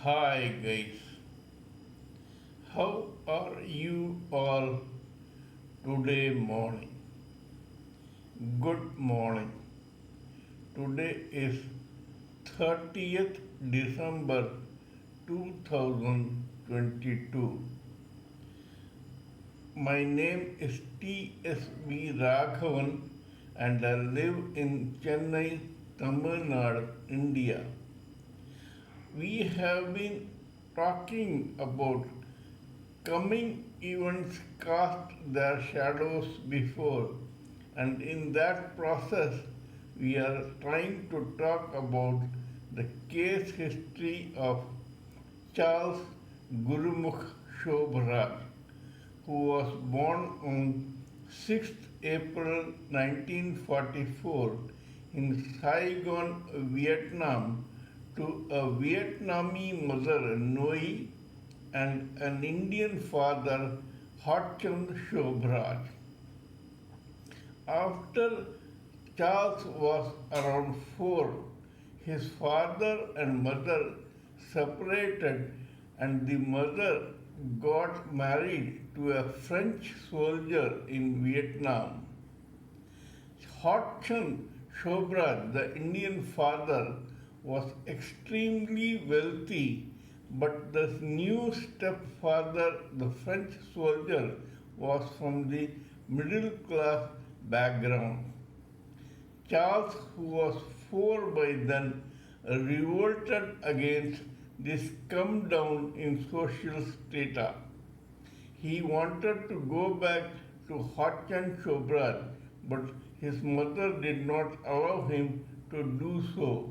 Hi guys, how are you all today morning? Good morning. Today is 30th December 2022. My name is TSV Raghavan and I live in Chennai, Tamil Nadu, India. We have been talking about coming events cast their shadows before, and in that process, we are trying to talk about the case history of Charles Gurumukh Sobhraj, who was born on 6th April 1944 in Saigon, Vietnam, to a Vietnamese mother, Noi, and an Indian father, Harchand Sobhraj. After Charles was around 4, his father and mother separated, and the mother got married to a French soldier in Vietnam. Harchand Sobhraj, the Indian father, was extremely wealthy, but the new stepfather, the French soldier, was from the middle class background. Charles, who was 4 by then, revolted against this come down in social strata. He wanted to go back to Harchand Sobhraj, but his mother did not allow him to do so.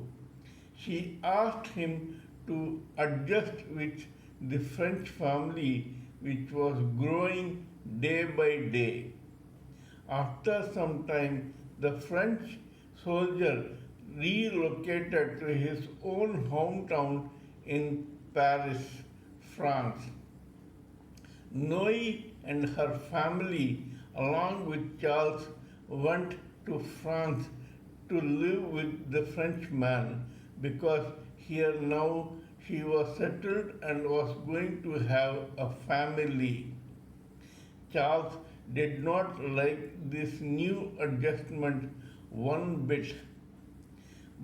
She asked him to adjust with the French family, which was growing day by day. After some time, the French soldier relocated to his own hometown in Paris, France. Noi and her family, along with Charles, went to France to live with the Frenchman because here now she was settled and was going to have a family. Charles did not like this new adjustment one bit.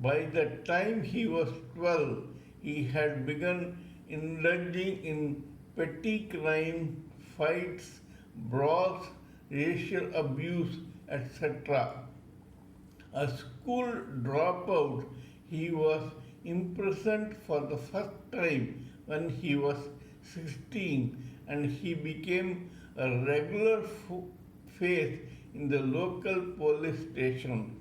By the time he was 12, he had begun indulging in petty crime, fights, brawls, racial abuse, etc. A school dropout, he was imprisoned for the first time when he was 16, and he became a regular face in the local police station.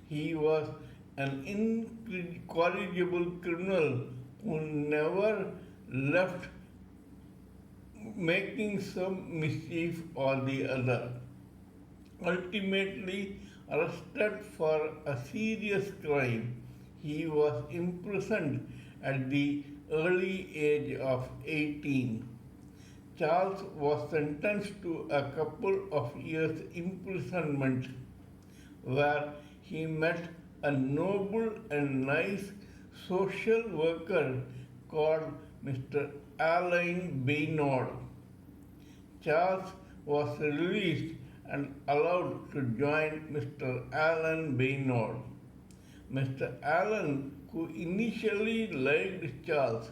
He was an incorrigible criminal who never left making some mischief or the other. Ultimately arrested for a serious crime, he was imprisoned at the early age of 18. Charles was sentenced to a couple of years imprisonment where he met a noble and nice social worker called Mr. Alain Baynard. Charles was released and allowed to join Mr. Alain Baynard. Mr. Allen, who initially liked Charles,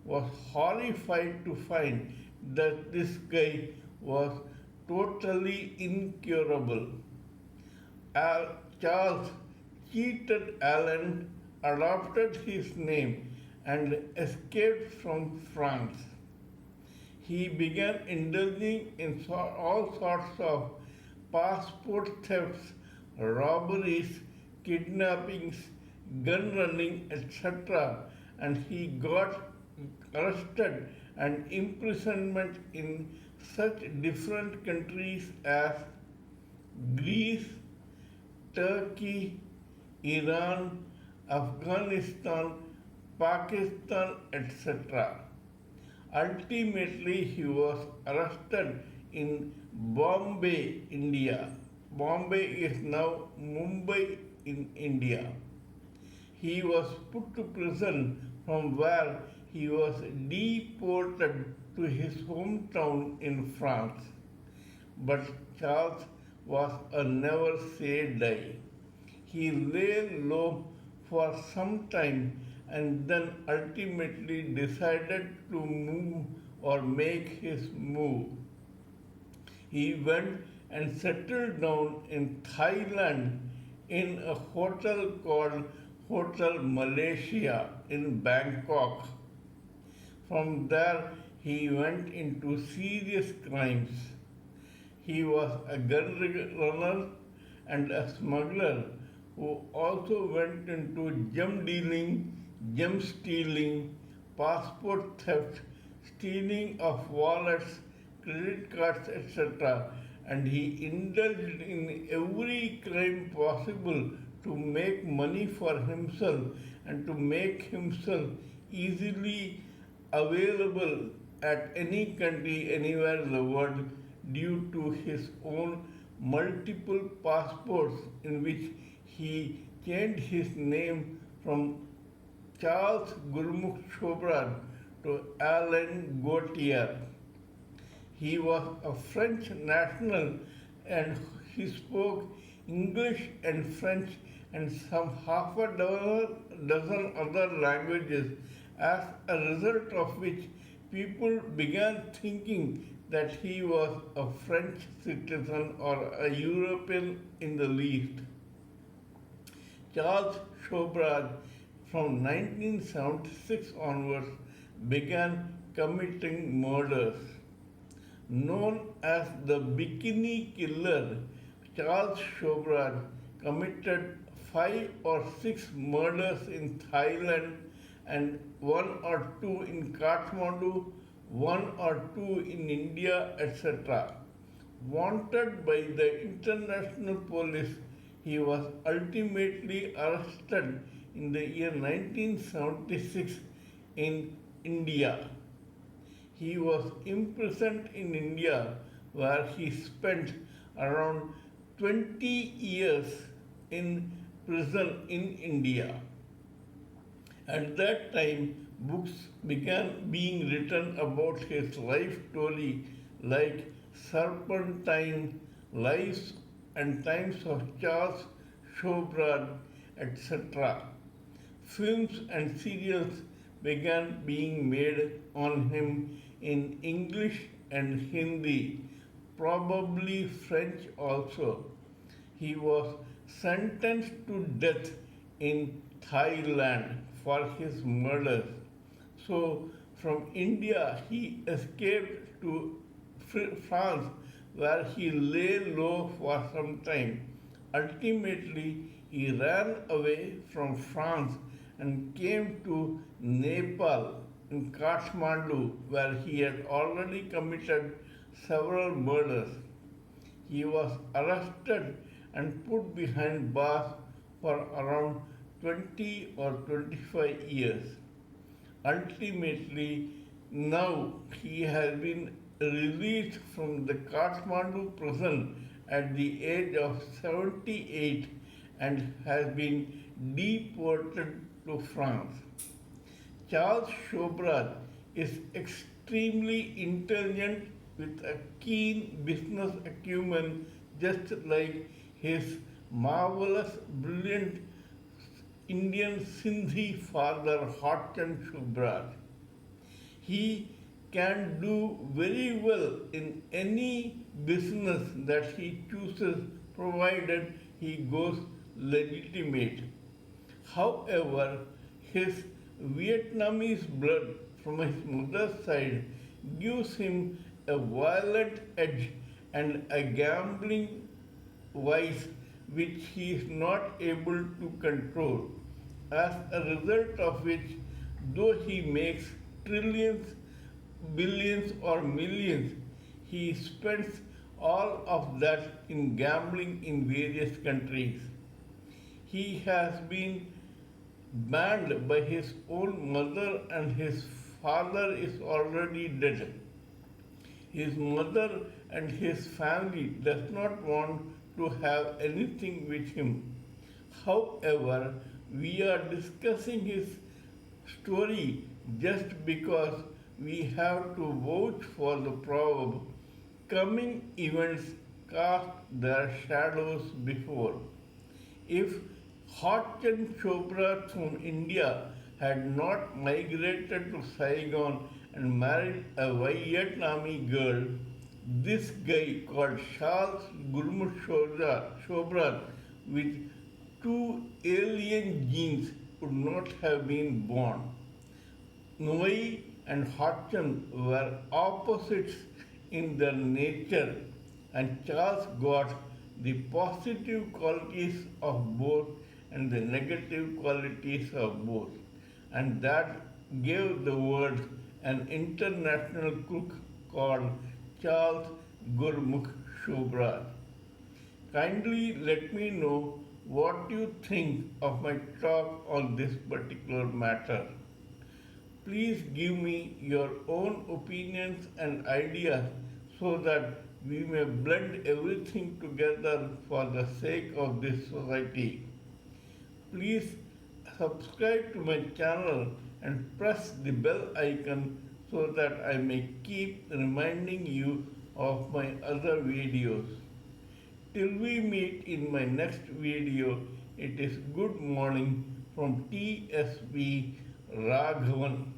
was horrified to find that this guy was totally incurable. Charles cheated Allen, adopted his name, and escaped from France. He began indulging in all sorts of passport thefts, robberies, kidnappings, gun running, etc., and he got arrested and imprisonment in such different countries as Greece, Turkey, Iran, Afghanistan, Pakistan, etc. Ultimately, he was arrested in Bombay, India. Bombay is now Mumbai in India. He was put to prison from where he was deported to his hometown in France. But Charles was a never say die. He lay low for some time and then ultimately decided to move or make his move. He went and settled down in Thailand in a hotel called Hotel Malaysia in Bangkok. From there, he went into serious crimes. He was a gun runner and a smuggler who also went into gem dealing, gem stealing, passport theft, stealing of wallets, credit cards, etc. And he indulged in every crime possible to make money for himself and to make himself easily available at any country, anywhere in the world, due to his own multiple passports in which he changed his name from Charles Gurmukh Sobhraj to Alain Gautier. He was a French national and he spoke English and French and some half a dozen other languages, as a result of which people began thinking that he was a French citizen or a European in the least. Charles Sobhraj from 1976 onwards began committing murders. Known as the Bikini Killer, Charles Sobhraj committed 5 or 6 murders in Thailand and 1 or 2 in Kathmandu, 1 or 2 in India, etc. Wanted by the international police, he was ultimately arrested in the year 1976 in India. He was imprisoned in India where he spent around 20 years in prison in India. At that time, books began being written about his life story like Serpentine, Lives and Times of Charles Sobhraj, etc. Films and serials began being made on him in English and Hindi, probably French also. He was sentenced to death in Thailand for his murders. So, from India, he escaped to France, where he lay low for some time. Ultimately, he ran away from France and came to Nepal in Kathmandu, where he had already committed several murders. He was arrested and put behind bars for around 20 or 25 years. Ultimately, now he has been released from the Kathmandu prison at the age of 78 and has been deported to France. Charles Sobhraj is extremely intelligent with a keen business acumen, just like his marvelous, brilliant Indian Sindhi father, Hotchand Sobhraj. He can do very well in any business that he chooses, provided he goes legitimate. However, his Vietnamese blood from his mother's side gives him a violent edge and a gambling vice which he is not able to control, as a result of which, though he makes trillions, billions, or millions, he spends all of that in gambling in various countries. He has been banned by his own mother, and his father is already dead. His mother and his family does not want to have anything with him. However, we are discussing his story just because we have to vouch for the proverb, coming events cast their shadows before. If Hotchand Chopra from India had not migrated to Saigon and married a Vietnamese girl, this guy called Charles Gurmukh Sobhraj with two alien genes would not have been born. Nui and Hotchand were opposites in their nature, and Charles got the positive qualities of both and the negative qualities of both, and that gave the world an international cook called Charles Gurmukh Sobhraj. Kindly let me know what you think of my talk on this particular matter. Please give me your own opinions and ideas so that we may blend everything together for the sake of this society. Please subscribe to my channel and press the bell icon so that I may keep reminding you of my other videos. Till we meet in my next video, it is good morning from TSV Raghavan.